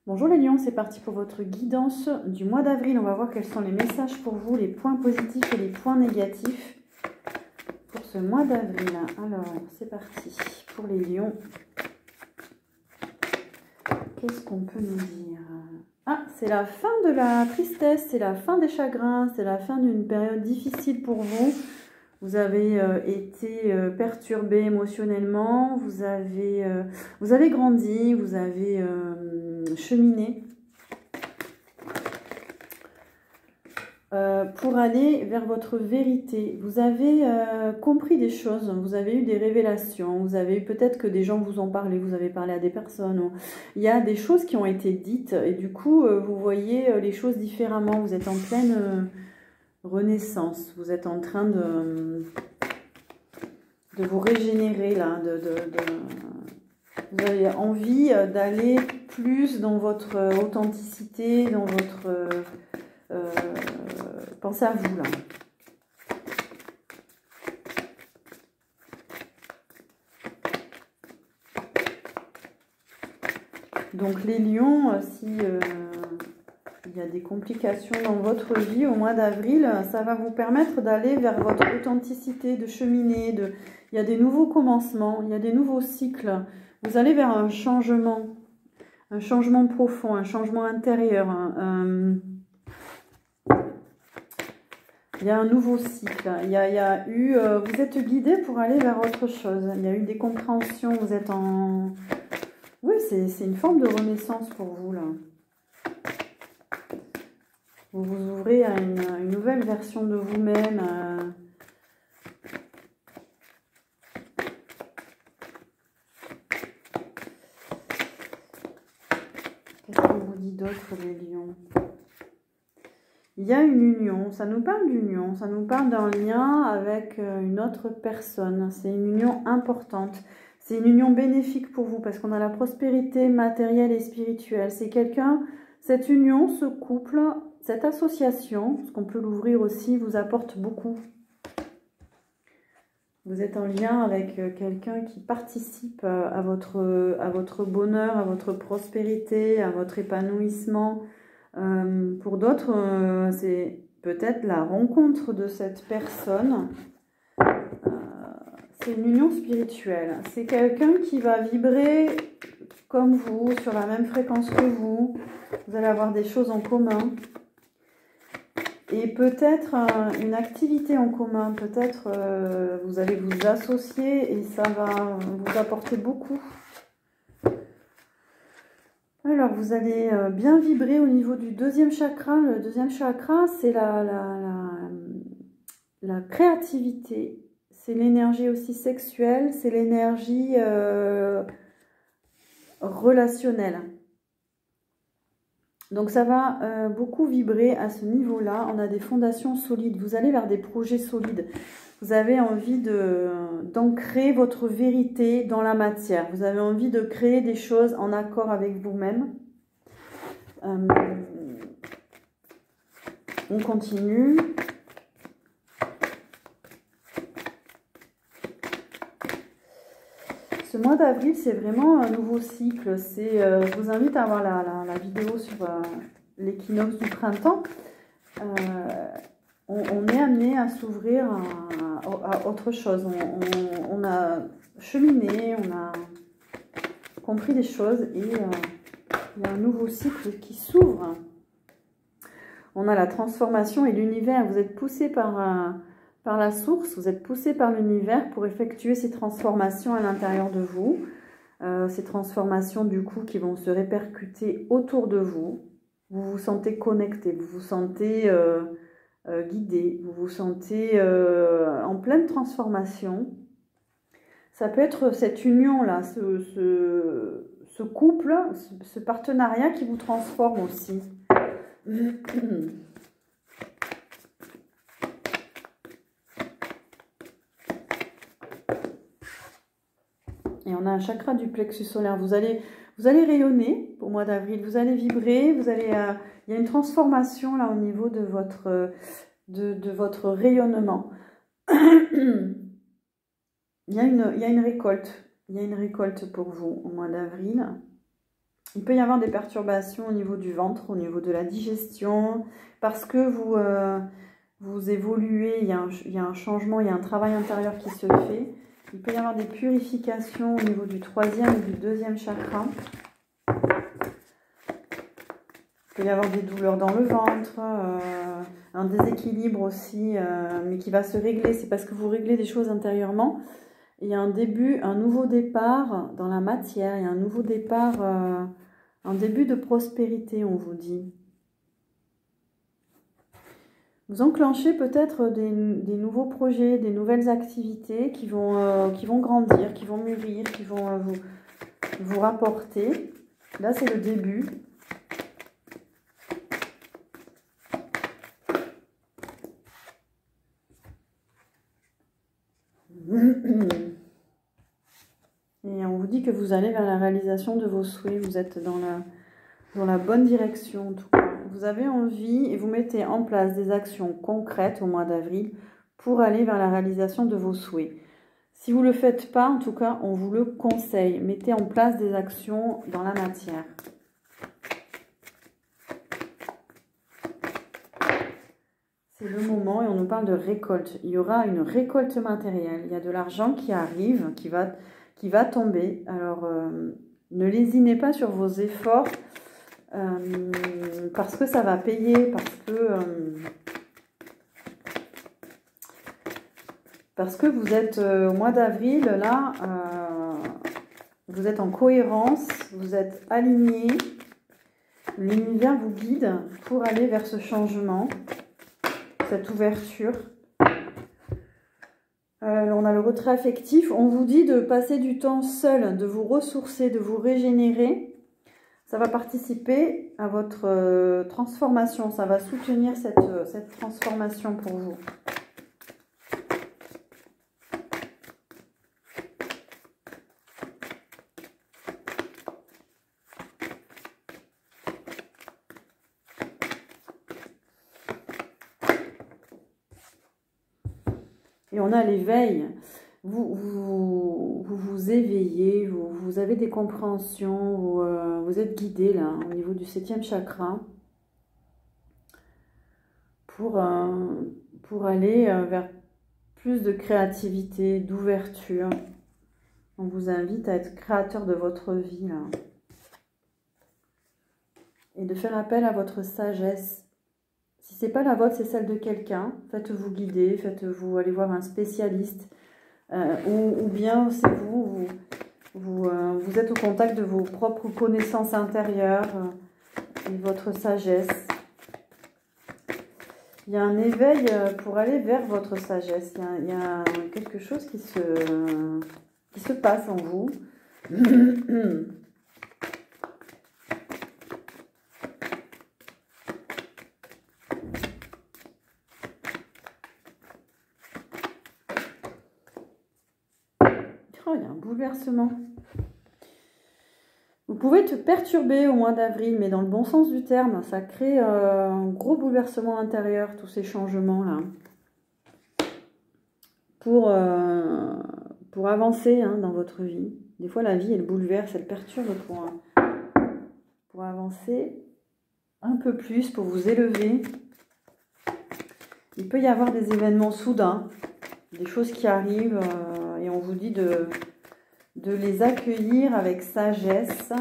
Bonjour les lions, c'est parti pour votre guidance du mois d'avril. On va voir quels sont les messages pour vous, les points positifs et les points négatifs pour ce mois d'avril. Alors, c'est parti pour les lions. Qu'est-ce qu'on peut nous dire? Ah, c'est la fin de la tristesse, c'est la fin des chagrins, c'est la fin d'une période difficile pour vous. Vous avez été perturbé émotionnellement, vous avez grandi, vous avez cheminé pour aller vers votre vérité. Vous avez compris des choses, vous avez eu des révélations, vous avez eu peut-être que des gens vous ont parlé, vous avez parlé à des personnes. Il y a des choses qui ont été dites et du coup, vous voyez les choses différemment. Vous êtes en pleine renaissance, vous êtes en train de vous régénérer là, vous avez envie d'aller plus dans votre authenticité, dans votre pensez à vous là. Donc les lions, si il y a des complications dans votre vie au mois d'avril, ça va vous permettre d'aller vers votre authenticité, de cheminer, il y a des nouveaux commencements, il y a des nouveaux cycles. Vous allez vers un changement profond, un changement intérieur. Il y a un nouveau cycle. Il y a eu, vous êtes guidé pour aller vers autre chose. Il y a eu des compréhensions. Vous êtes en... Oui, c'est une forme de renaissance pour vous là. Vous vous ouvrez à une nouvelle version de vous-même. Qu'est-ce qu'on vous dit d'autre, les lions? Il y a une union, ça nous parle d'union, ça nous parle d'un lien avec une autre personne. C'est une union importante. C'est une union bénéfique pour vous parce qu'on a la prospérité matérielle et spirituelle. C'est quelqu'un, cette union, ce couple, cette association, parce qu'on peut l'ouvrir aussi, vous apporte beaucoup. Vous êtes en lien avec quelqu'un qui participe à votre bonheur, à votre prospérité, à votre épanouissement. Pour d'autres, c'est peut-être la rencontre de cette personne. C'est une union spirituelle. C'est quelqu'un qui va vibrer comme vous, sur la même fréquence que vous. Vous allez avoir des choses en commun. Et peut-être une activité en commun. Peut-être vous allez vous associer et ça va vous apporter beaucoup. Alors, vous allez bien vibrer au niveau du deuxième chakra. Le deuxième chakra, c'est la créativité. C'est l'énergie aussi sexuelle, c'est l'énergie relationnelle. Donc, ça va beaucoup vibrer à ce niveau-là. On a des fondations solides. Vous allez vers des projets solides. Vous avez envie d'ancrer votre vérité dans la matière. Vous avez envie de créer des choses en accord avec vous-même. On continue. Ce mois d'avril, c'est vraiment un nouveau cycle. Je vous invite à voir la vidéo sur l'équinoxe du printemps. On est amené à s'ouvrir à autre chose. On a cheminé, on a compris des choses et il y a un nouveau cycle qui s'ouvre. On a la transformation et l'univers. Vous êtes poussé par la source, vous êtes poussé par l'univers pour effectuer ces transformations à l'intérieur de vous. Ces transformations du coup qui vont se répercuter autour de vous. Vous vous sentez connecté, vous vous sentez... guidé, vous vous sentez en pleine transformation. Ça peut être cette union-là, ce couple, ce partenariat qui vous transforme aussi. Et on a un chakra du plexus solaire. Vous allez rayonner au mois d'avril, vous allez vibrer, il y a une transformation là au niveau de votre rayonnement. Il y a une récolte. Il y a une récolte pour vous au mois d'avril. Il peut y avoir des perturbations au niveau du ventre, au niveau de la digestion, parce que vous évoluez, il y a un changement, il y a un travail intérieur qui se fait. Il peut y avoir des purifications au niveau du 3e et du 2e chakra. Il peut y avoir des douleurs dans le ventre, un déséquilibre aussi, mais qui va se régler. C'est parce que vous réglez des choses intérieurement. Il y a un début, un nouveau départ dans la matière, il y a un nouveau départ, un début de prospérité, on vous dit. Vous enclenchez peut-être des nouveaux projets, des nouvelles activités qui vont grandir, qui vont mûrir, qui vont vous rapporter. Là, c'est le début. Et on vous dit que vous allez vers la réalisation de vos souhaits. Vous êtes dans la bonne direction en tout cas. Vous avez envie et vous mettez en place des actions concrètes au mois d'avril pour aller vers la réalisation de vos souhaits. Si vous ne le faites pas, en tout cas, on vous le conseille. Mettez en place des actions dans la matière. C'est le moment et on nous parle de récolte. Il y aura une récolte matérielle. Il y a de l'argent qui arrive, qui va tomber. Alors, ne lésinez pas sur vos efforts parce que ça va payer, parce que vous êtes au mois d'avril, là, vous êtes en cohérence, vous êtes aligné. L'univers vous guide pour aller vers ce changement, cette ouverture. On a le retrait affectif. On vous dit de passer du temps seul, de vous ressourcer, de vous régénérer. Ça va participer à votre transformation. Ça va soutenir cette transformation pour vous. Et on a l'éveil. Vous éveillez, vous avez des compréhensions, vous êtes guidé là au niveau du 7e chakra pour aller vers plus de créativité, d'ouverture. On vous invite à être créateur de votre vie là. Et de faire appel à votre sagesse. Si ce n'est pas la vôtre, c'est celle de quelqu'un. Faites-vous guider, faites-vous aller voir un spécialiste. Ou bien c'est vous êtes au contact de vos propres connaissances intérieures et votre sagesse. Il y a un éveil pour aller vers votre sagesse. Il y a quelque chose qui se passe en vous. Oh, il y a un bouleversement. Vous pouvez être perturbé au mois d'avril, mais dans le bon sens du terme. Ça crée un gros bouleversement intérieur, tous ces changements-là. Pour avancer dans votre vie. Des fois, la vie, elle bouleverse, elle perturbe pour avancer un peu plus, pour vous élever. Il peut y avoir des événements soudains, des choses qui arrivent et on vous dit de les accueillir avec sagesse.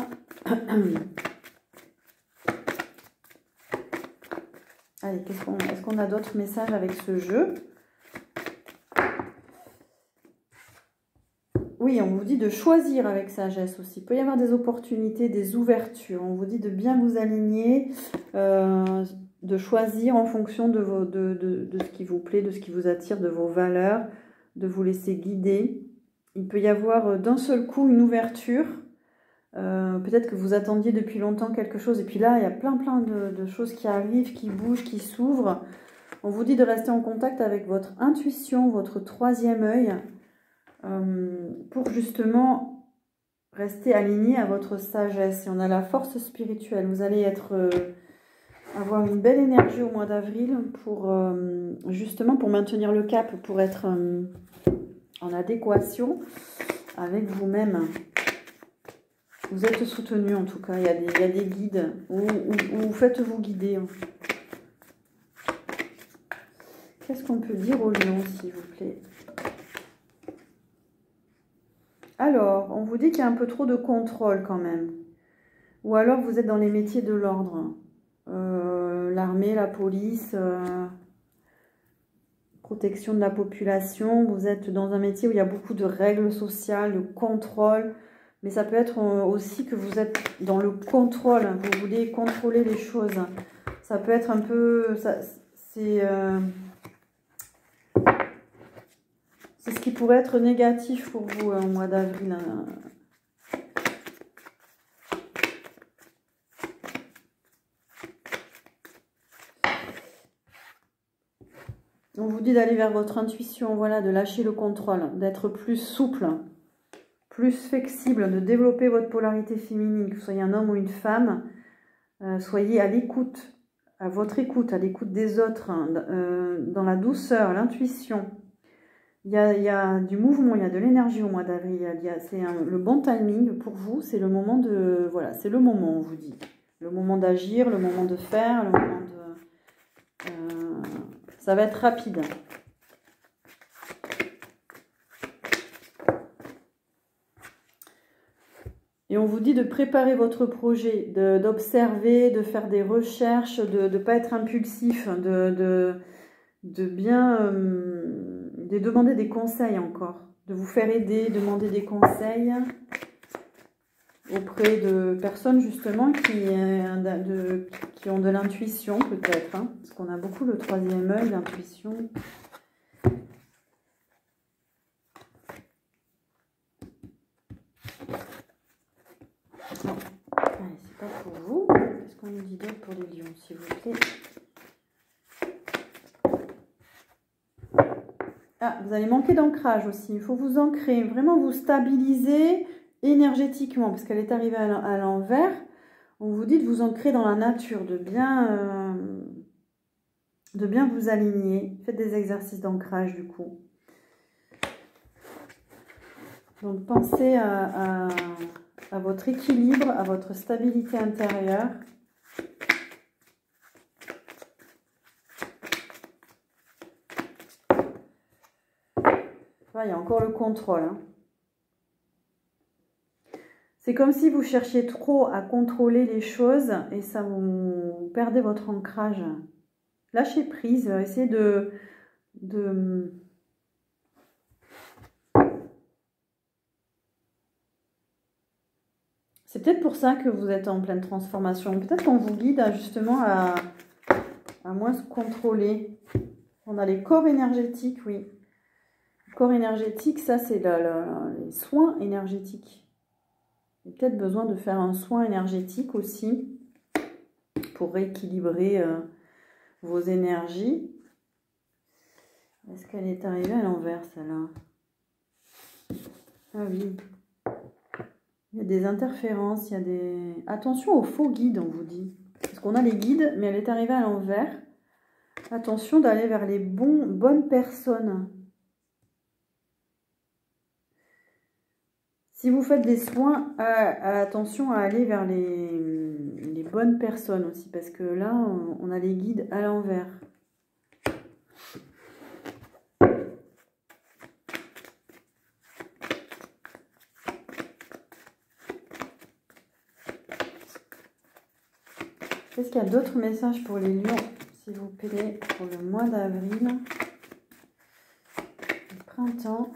Allez, est-ce qu'on a d'autres messages avec ce jeu? Oui, on vous dit de choisir avec sagesse aussi. Il peut y avoir des opportunités, des ouvertures. On vous dit de bien vous aligner, de choisir en fonction de ce qui vous plaît, de ce qui vous attire, de vos valeurs, de vous laisser guider. Il peut y avoir d'un seul coup une ouverture. Peut-être que vous attendiez depuis longtemps quelque chose. Et puis là, il y a plein de choses qui arrivent, qui bougent, qui s'ouvrent. On vous dit de rester en contact avec votre intuition, votre 3e œil. Pour justement rester aligné à votre sagesse. Et on a la force spirituelle. Vous allez avoir une belle énergie au mois d'avril pour justement pour maintenir le cap, pour être en adéquation avec vous-même. Vous êtes soutenu en tout cas, il y a des guides, ou faites-vous guider. Qu'est-ce qu'on peut dire aux lions, s'il vous plaît? Alors, on vous dit qu'il y a un peu trop de contrôle quand même. Ou alors vous êtes dans les métiers de l'ordre. L'armée, la police, protection de la population. Vous êtes dans un métier où il y a beaucoup de règles sociales, de contrôle. Mais ça peut être aussi que vous êtes dans le contrôle. Vous voulez contrôler les choses. Ça peut être un peu... C'est ce qui pourrait être négatif pour vous au mois d'avril. On vous dit d'aller vers votre intuition, voilà, de lâcher le contrôle, d'être plus souple, plus flexible, de développer votre polarité féminine, que vous soyez un homme ou une femme. Soyez à l'écoute, à votre écoute, à l'écoute des autres, hein, dans la douceur, l'intuition. Il y a du mouvement, il y a de l'énergie au mois d'avril. C'est le bon timing pour vous. C'est le moment de... Voilà, c'est le moment, on vous dit. Le moment d'agir, le moment de faire, le moment de... ça va être rapide. Et on vous dit de préparer votre projet, d'observer, de faire des recherches, de ne pas être impulsif, de bien... de demander des conseils encore, de vous faire aider, demander des conseils auprès de personnes justement qui ont de l'intuition peut-être, hein, parce qu'on a beaucoup le troisième œil, l'intuition. Allez, c'est pas pour vous. Qu'est-ce qu'on nous dit d'autre pour les lions, s'il vous plaît? Ah, vous allez manquer d'ancrage aussi. Il faut vous ancrer, vraiment vous stabiliser énergétiquement, parce qu'elle est arrivée à l'envers. On vous dit de vous ancrer dans la nature, de bien vous aligner. Faites des exercices d'ancrage du coup. Donc pensez à votre équilibre, à votre stabilité intérieure. Il y a encore le contrôle. Hein. C'est comme si vous cherchiez trop à contrôler les choses et ça vous perdez votre ancrage. Lâchez prise, essayez C'est peut-être pour ça que vous êtes en pleine transformation. Peut-être qu'on vous guide justement à moins se contrôler. On a les corps énergétiques, oui. Le corps énergétique, ça c'est les soins énergétiques. Il y a peut-être besoin de faire un soin énergétique aussi pour rééquilibrer vos énergies. Est-ce qu'elle est arrivée à l'envers, celle-là? Ah oui. Il y a des interférences, il y a des... Attention aux faux guides, on vous dit. Parce qu'on a les guides, mais elle est arrivée à l'envers. Attention d'aller vers les bonnes personnes. Si vous faites des soins, attention à aller vers les bonnes personnes aussi, parce que là, on a les guides à l'envers. Est-ce qu'il y a d'autres messages pour les lions, s'il vous plaît, pour le mois d'avril, le printemps?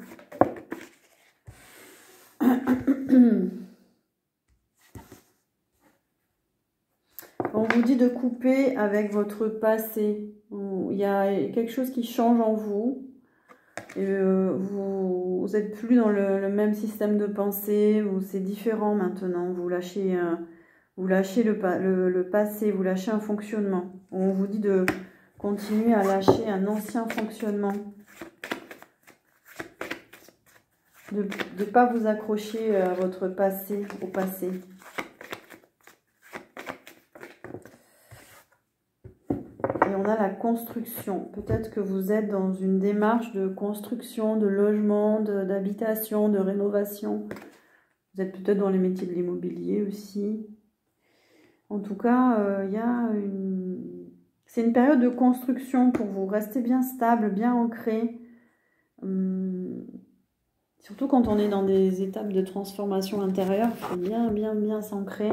On vous dit de couper avec votre passé. Il y a quelque chose qui change en vous. Et vous n'êtes plus dans le même système de pensée. C'est différent maintenant. Vous lâchez le passé, vous lâchez un fonctionnement. On vous dit de continuer à lâcher un ancien fonctionnement. De ne pas vous accrocher à votre passé, au passé. Et on a la construction. Peut-être que vous êtes dans une démarche de construction, de logement, d'habitation, de rénovation. Vous êtes peut-être dans les métiers de l'immobilier aussi. En tout cas, c'est une période de construction pour vous. Restez bien stable, bien ancré. Surtout quand on est dans des étapes de transformation intérieure, il faut bien, bien, bien s'ancrer.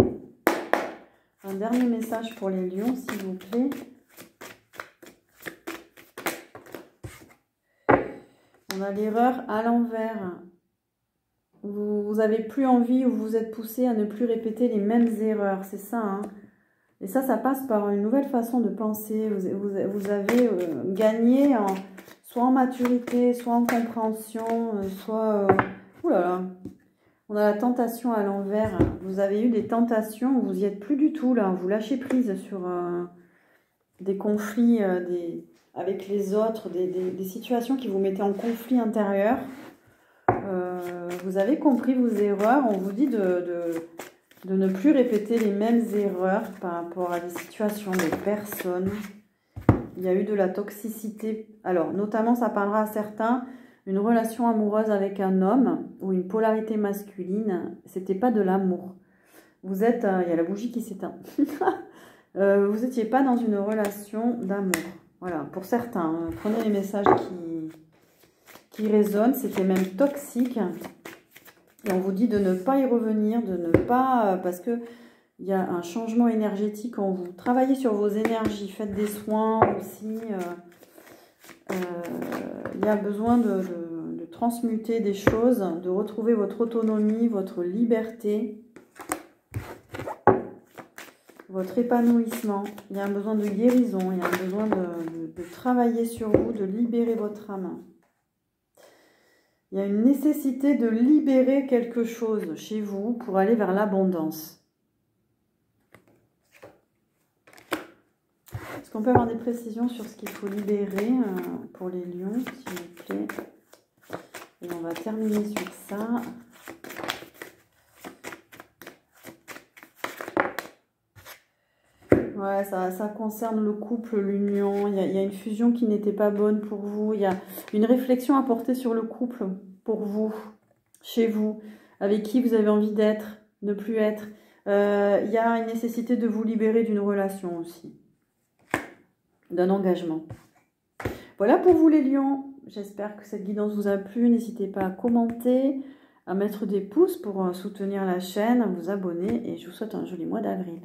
Un dernier message pour les lions, s'il vous plaît. On a l'erreur à l'envers. Vous avez plus envie ou vous êtes poussé à ne plus répéter les mêmes erreurs. C'est ça, hein. Et ça passe par une nouvelle façon de penser. Vous avez gagné soit en maturité, soit en compréhension, soit... Ouh là là. On a la tentation à l'envers. Vous avez eu des tentations où vous n'y êtes plus du tout, là. Vous lâchez prise sur des conflits avec les autres, des situations qui vous mettaient en conflit intérieur. Vous avez compris vos erreurs. On vous dit de ne plus répéter les mêmes erreurs par rapport à des situations, des personnes. Il y a eu de la toxicité. Alors, notamment, ça parlera à certains, une relation amoureuse avec un homme ou une polarité masculine. C'était pas de l'amour. Vous êtes... il y a la bougie qui s'éteint. Vous n'étiez pas dans une relation d'amour. Voilà, pour certains. Prenez les messages qui résonnent. C'était même toxique. Et on vous dit de ne pas y revenir, de ne pas... parce que il y a un changement énergétique en vous. Travaillez sur vos énergies. Faites des soins aussi. Il y a besoin de transmuter des choses, de retrouver votre autonomie, votre liberté, votre épanouissement. Il y a un besoin de guérison. Il y a un besoin de travailler sur vous, de libérer votre âme. Il y a une nécessité de libérer quelque chose chez vous pour aller vers l'abondance. Est-ce qu'on peut avoir des précisions sur ce qu'il faut libérer pour les lions, s'il vous plaît? Et on va terminer sur ça. Ouais, ça concerne le couple, l'union. Il y a une fusion qui n'était pas bonne pour vous. Il y a une réflexion à porter sur le couple pour vous, chez vous, avec qui vous avez envie d'être, ne plus être. Il y a une nécessité de vous libérer d'une relation aussi, d'un engagement. Voilà pour vous les lions. J'espère que cette guidance vous a plu. N'hésitez pas à commenter, à mettre des pouces pour soutenir la chaîne, à vous abonner. Et je vous souhaite un joli mois d'avril.